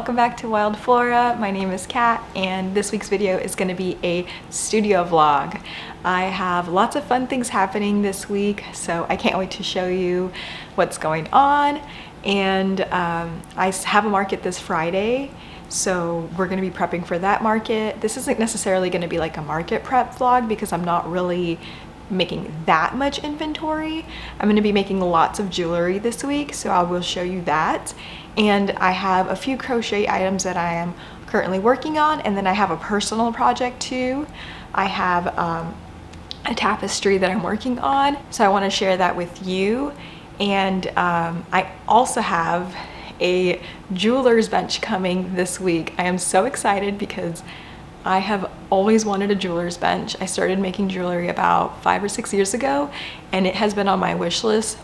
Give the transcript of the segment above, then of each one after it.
welcome back to Wild Flora. My name is Kat and this week's video is going to be a studio vlog. I have lots of fun things happening this week, so I can't wait to show you what's going on. And I have a market this Friday, so we're going to be prepping for that market. This isn't necessarily going to be like a market prep vlog because I'm not really making that much inventory. I'm going to be making lots of jewelry this week, so I will show you that. And I have a few crochet items that I am currently working on, and then I have a personal project too. I have a tapestry that I'm working on, so I want to share that with you. And I also have a jeweler's bench coming this week. I am so excited because I have always wanted a jeweler's bench. I started making jewelry about 5 or 6 years ago, and it has been on my wish list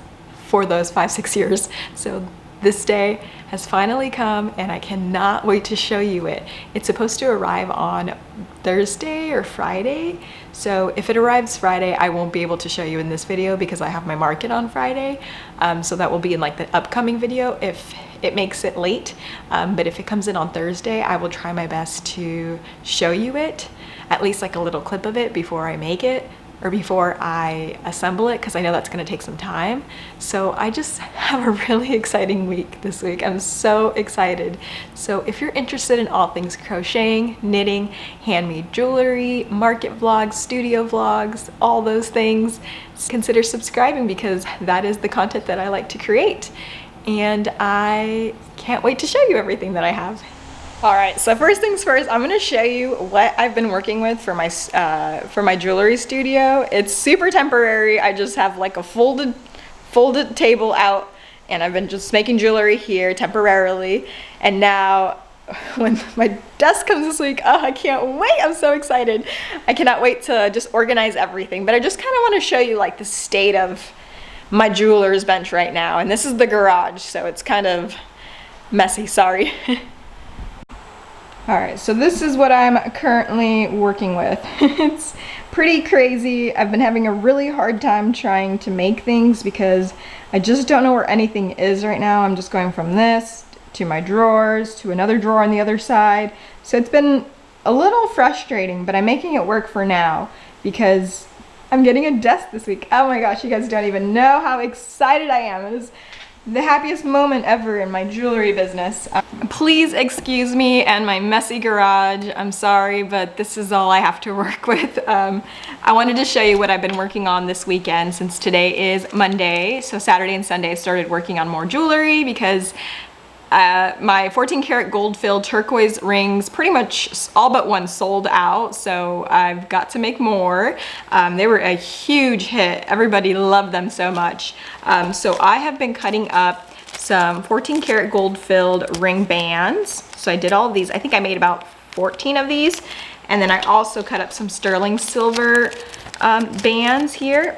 for those 5-6 years. So this day has finally come and I cannot wait to show you it. It's supposed to arrive on Thursday or Friday. So if it arrives Friday, I won't be able to show you in this video because I have my market on Friday. So that will be in like the upcoming video if it makes it late. But if it comes in on Thursday, I will try my best to show you it, at least like a little clip of it before I make it or before I assemble it, because I know that's going to take some time. So I just have a really exciting week this week. I'm so excited. So if you're interested in all things crocheting, knitting, handmade jewelry, market vlogs, studio vlogs, all those things, consider subscribing because that is the content that I like to create. And I can't wait to show you everything that I have. All right, so first things first, I'm gonna show you what I've been working with for my jewelry studio. It's super temporary. I just have like a folded table out, and I've been just making jewelry here temporarily. And now when my desk comes this week, oh, I can't wait. I'm so excited. I cannot wait to just organize everything. But I just kind of want to show you like the state of my jeweler's bench right now. And this is the garage, so it's kind of messy, sorry. All right, so this is what I'm currently working with. It's pretty crazy. I've been having a really hard time trying to make things because I just don't know where anything is right now. I'm just going from this to my drawers to another drawer on the other side. So it's been a little frustrating, but I'm making it work for now because I'm getting a desk this week. Oh my gosh, you guys don't even know how excited I am. It is the happiest moment ever in my jewelry business. Please excuse me and my messy garage. I'm sorry, but this is all I have to work with. I wanted to show you what I've been working on this weekend since today is Monday. So Saturday and Sunday I started working on more jewelry because my 14 karat gold filled turquoise rings, pretty much all but one sold out, so I've got to make more. They were a huge hit. Everybody loved them so much. So I have been cutting up some 14 karat gold filled ring bands. So I did all of these. I think I made about 14 of these. And then I also cut up some sterling silver bands here,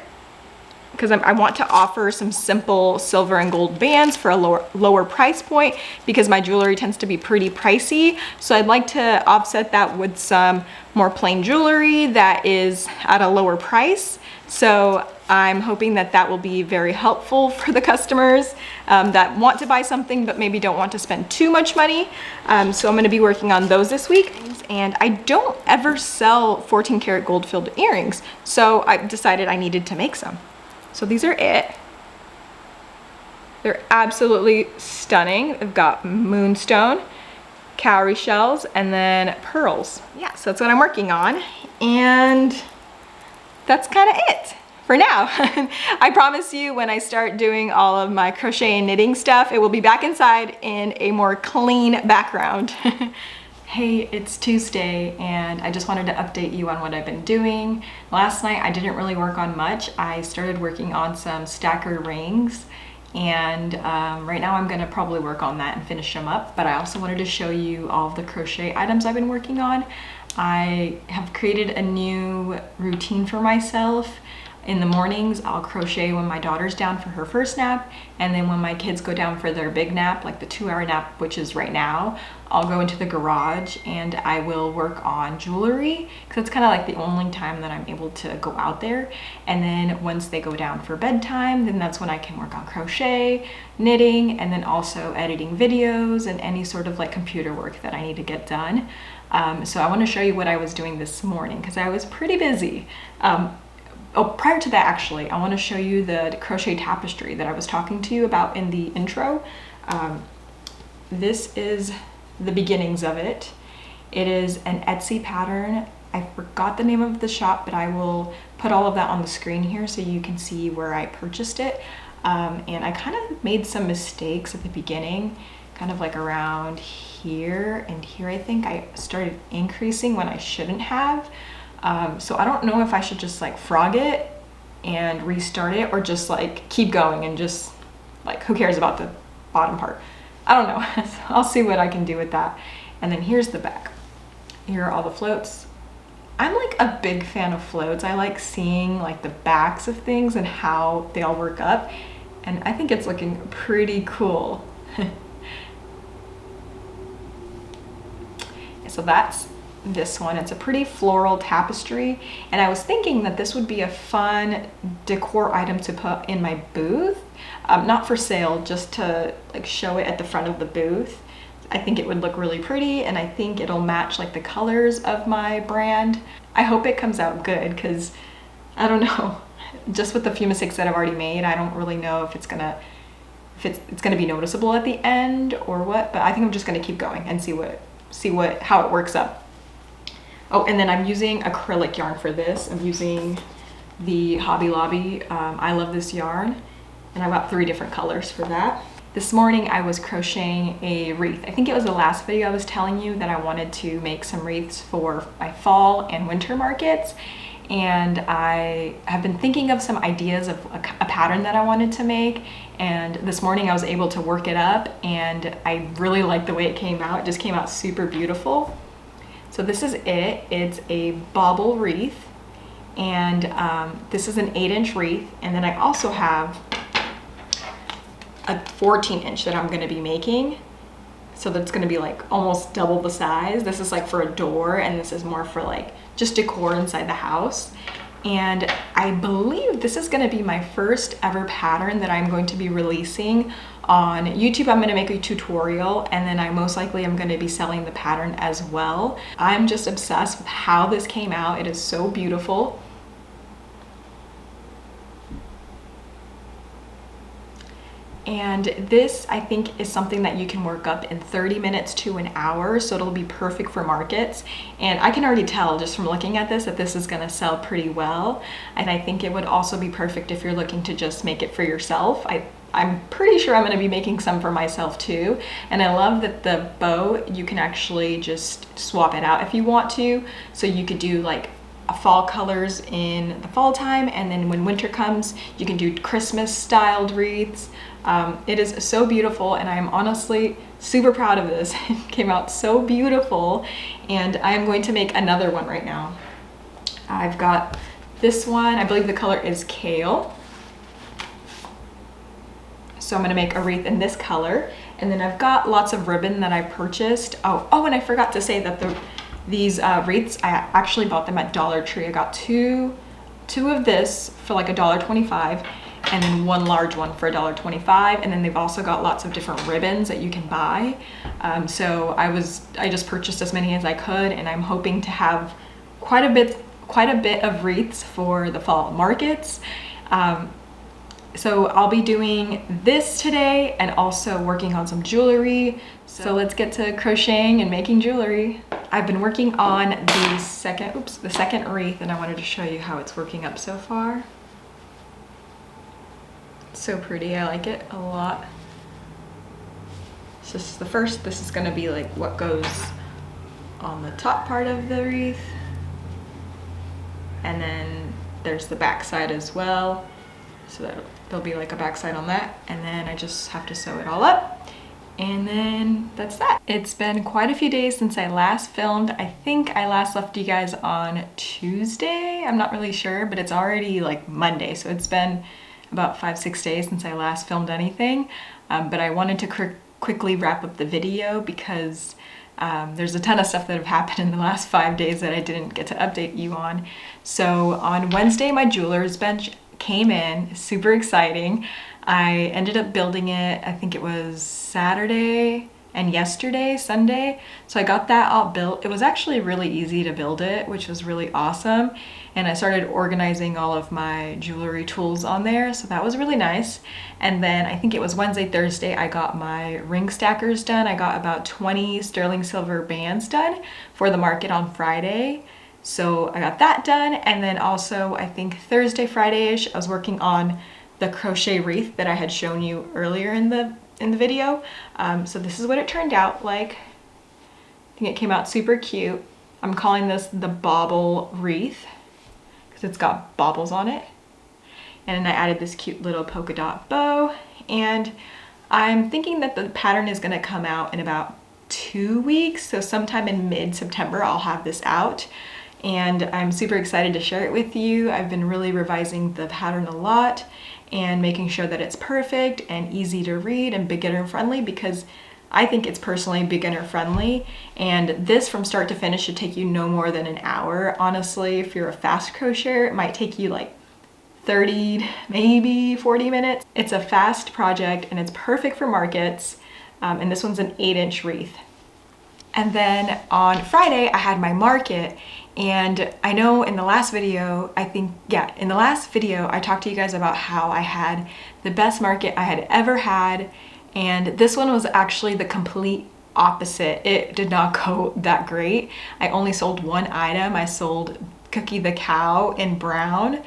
because I want to offer some simple silver and gold bands for a lower price point because my jewelry tends to be pretty pricey. So I'd like to offset that with some more plain jewelry that is at a lower price. So I'm hoping that that will be very helpful for the customers that want to buy something but maybe don't want to spend too much money. So I'm going to be working on those this week. And I don't ever sell 14 karat gold filled earrings, so I decided I needed to make some. So these are it. They're absolutely stunning. They've got moonstone, cowrie shells, and then pearls. Yeah, so that's what I'm working on. And that's kind of it for now. I promise you when I start doing all of my crochet and knitting stuff, it will be back inside in a more clean background. Hey, it's Tuesday and I just wanted to update you on what I've been doing. Last night I didn't really work on much. I started working on some stacker rings, and right now I'm gonna probably work on that and finish them up, but I also wanted to show you all of the crochet items I've been working on. I have created a new routine for myself. In the mornings, I'll crochet when my daughter's down for her first nap, and then when my kids go down for their big nap, like the 2-hour nap, which is right now, I'll go into the garage and I will work on jewelry, because it's kind of like the only time that I'm able to go out there. And then once they go down for bedtime, then that's when I can work on crochet, knitting, and then also editing videos and any sort of like computer work that I need to get done. So I want to show you what I was doing this morning, because I was pretty busy. Oh, prior to that, actually, I want to show you the crochet tapestry that I was talking to you about in the intro. This is the beginnings of it. It is an Etsy pattern. I forgot the name of the shop, but I will put all of that on the screen here so you can see where I purchased it. And I kind of made some mistakes at the beginning, kind of like around here and here. I think I started increasing when I shouldn't have. So I don't know if I should just like frog it and restart it, or just like keep going and just like, who cares about the bottom part? I don't know. I'll see what I can do with that. And then here's the back. Here are all the floats. I'm like a big fan of floats. I like seeing like the backs of things and how they all work up. And I think it's looking pretty cool. So that's this one. It's a pretty floral tapestry, and I was thinking that this would be a fun decor item to put in my booth, not for sale, just to like show it at the front of the booth. I think it would look really pretty, and I think it'll match like the colors of my brand. I hope it comes out good, because I don't know, just with the few mistakes that I've already made, I don't really know if it's gonna be noticeable at the end or what, but I think I'm just gonna keep going and see how it works up. Oh, and then I'm using acrylic yarn for this. I'm using the Hobby Lobby I Love This yarn, and I got 3 different colors for that. This morning I was crocheting a wreath. I think it was the last video I was telling you that I wanted to make some wreaths for my fall and winter markets, and I have been thinking of some ideas of a pattern that I wanted to make, and this morning I was able to work it up, and I really like the way it came out. It just came out super beautiful. So this is it. It's a bobble wreath, and this is an 8-inch wreath, and then I also have a 14-inch that I'm going to be making. So that's going to be like almost double the size. This is like for a door, and this is more for like just decor inside the house. And I believe this is going to be my first ever pattern that I'm going to be releasing on YouTube. I'm going to make a tutorial, and then I most likely am going to be selling the pattern as well. I'm just obsessed with how this came out. It is so beautiful. And this, I think, is something that you can work up in 30 minutes to an hour, so it'll be perfect for markets. And I can already tell just from looking at this that this is going to sell pretty well. And I think it would also be perfect if you're looking to just make it for yourself. I'm pretty sure I'm going to be making some for myself too. And I love that the bow, you can actually just swap it out if you want to. So you could do like fall colors in the fall time, and then when winter comes, you can do Christmas styled wreaths. It is so beautiful, and I am honestly super proud of this. It came out so beautiful, and I am going to make another one right now. I've got this one, I believe the color is Kale. So I'm going to make a wreath in this color, and then I've got lots of ribbon that I purchased. Oh, and I forgot to say that these wreaths, I actually bought them at Dollar Tree. I got two of this for like $1.25, and then one large one for $1.25, and then they've also got lots of different ribbons that you can buy. So I just purchased as many as I could, and I'm hoping to have quite a bit of wreaths for the fall markets. So I'll be doing this today and also working on some jewelry. So let's get to crocheting and making jewelry. I've been working on the second wreath, and I wanted to show you how it's working up so far. It's so pretty, I like it a lot. So this is the first. This is gonna be like what goes on the top part of the wreath. And then there's the back side as well. So there'll be like a back side on that. And then I just have to sew it all up. And then that's that. It's been quite a few days since I last filmed. I think I last left you guys on Tuesday. I'm not really sure, but it's already like Monday. So it's been about 5-6 days since I last filmed anything. But I wanted to quickly wrap up the video because there's a ton of stuff that have happened in the last 5 days that I didn't get to update you on. So on Wednesday, my jeweler's bench came in, super exciting. I ended up building it, I think it was Saturday and yesterday, Sunday. So I got that all built. It was actually really easy to build it, which was really awesome. And I started organizing all of my jewelry tools on there, so that was really nice. And then I think it was Wednesday, Thursday, I got my ring stackers done. I got about 20 sterling silver bands done for the market on Friday. So I got that done. And then also I think Thursday, Friday-ish, I was working on the crochet wreath that I had shown you earlier in the video. So this is what it turned out like. I think it came out super cute. I'm calling this the bobble wreath because it's got baubles on it. And then I added this cute little polka dot bow. And I'm thinking that the pattern is gonna come out in about 2 weeks. So sometime in mid-September, I'll have this out. And I'm super excited to share it with you. I've been really revising the pattern a lot and making sure that it's perfect and easy to read and beginner friendly, because I think it's personally beginner friendly. And this from start to finish should take you no more than an hour. Honestly, if you're a fast crocheter, it might take you like 30, maybe 40 minutes. It's a fast project and it's perfect for markets. And this one's an 8-inch wreath. And then on Friday, I had my market, and I know in the last video, in the last video, I talked to you guys about how I had the best market I had ever had, and this one was actually the complete opposite. It did not go that great. I only sold one item. I sold Cookie the cow in brown.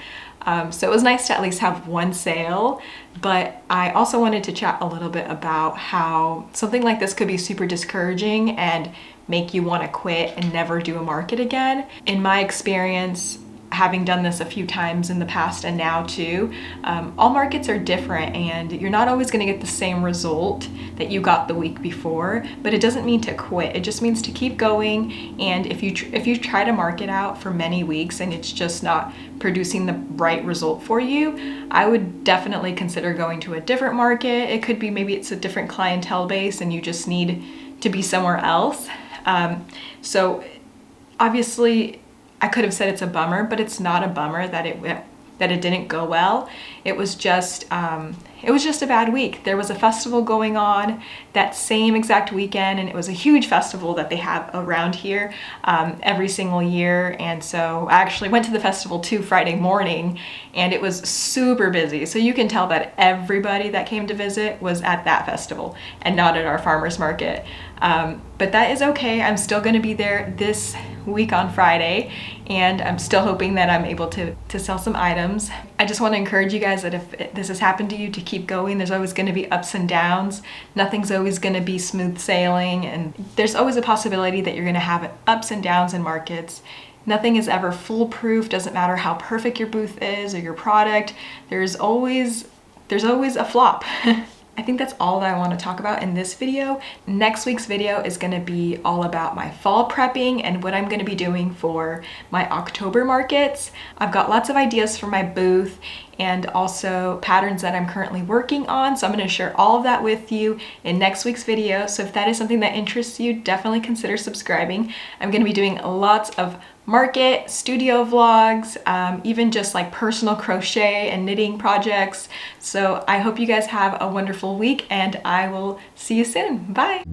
So it was nice to at least have one sale, but I also wanted to chat a little bit about how something like this could be super discouraging and make you want to quit and never do a market again. In my experience, having done this a few times in the past and now too, all markets are different and you're not always going to get the same result that you got the week before, but it doesn't mean to quit. It just means to keep going. And if you try to market out for many weeks and it's just not producing the right result for you, I would definitely consider going to a different market. It could be maybe it's a different clientele base and you just need to be somewhere else. So obviously I could have said it's a bummer, but it's not a bummer that it didn't go well. It was just a bad week. There was a festival going on that same exact weekend, and it was a huge festival that they have around here every single year. And so I actually went to the festival too Friday morning, and it was super busy. So you can tell that everybody that came to visit was at that festival and not at our farmer's market. But that is okay. I'm still going to be there this week on Friday, and I'm still hoping that I'm able to sell some items. I just want to encourage you guys that if this has happened to you, to keep going. There's always going to be ups and downs. Nothing's always going to be smooth sailing, and there's always a possibility that you're going to have ups and downs in markets. Nothing is ever foolproof. Doesn't matter how perfect your booth is or your product. There's always a flop. I think that's all that I want to talk about in this video. Next week's video is going to be all about my fall prepping and what I'm going to be doing for my October markets. I've got lots of ideas for my booth and also patterns that I'm currently working on. So I'm going to share all of that with you in next week's video. So if that is something that interests you, definitely consider subscribing. I'm going to be doing lots of market, studio vlogs, even just like personal crochet and knitting projects. So I hope you guys have a wonderful week, and I will see you soon. Bye.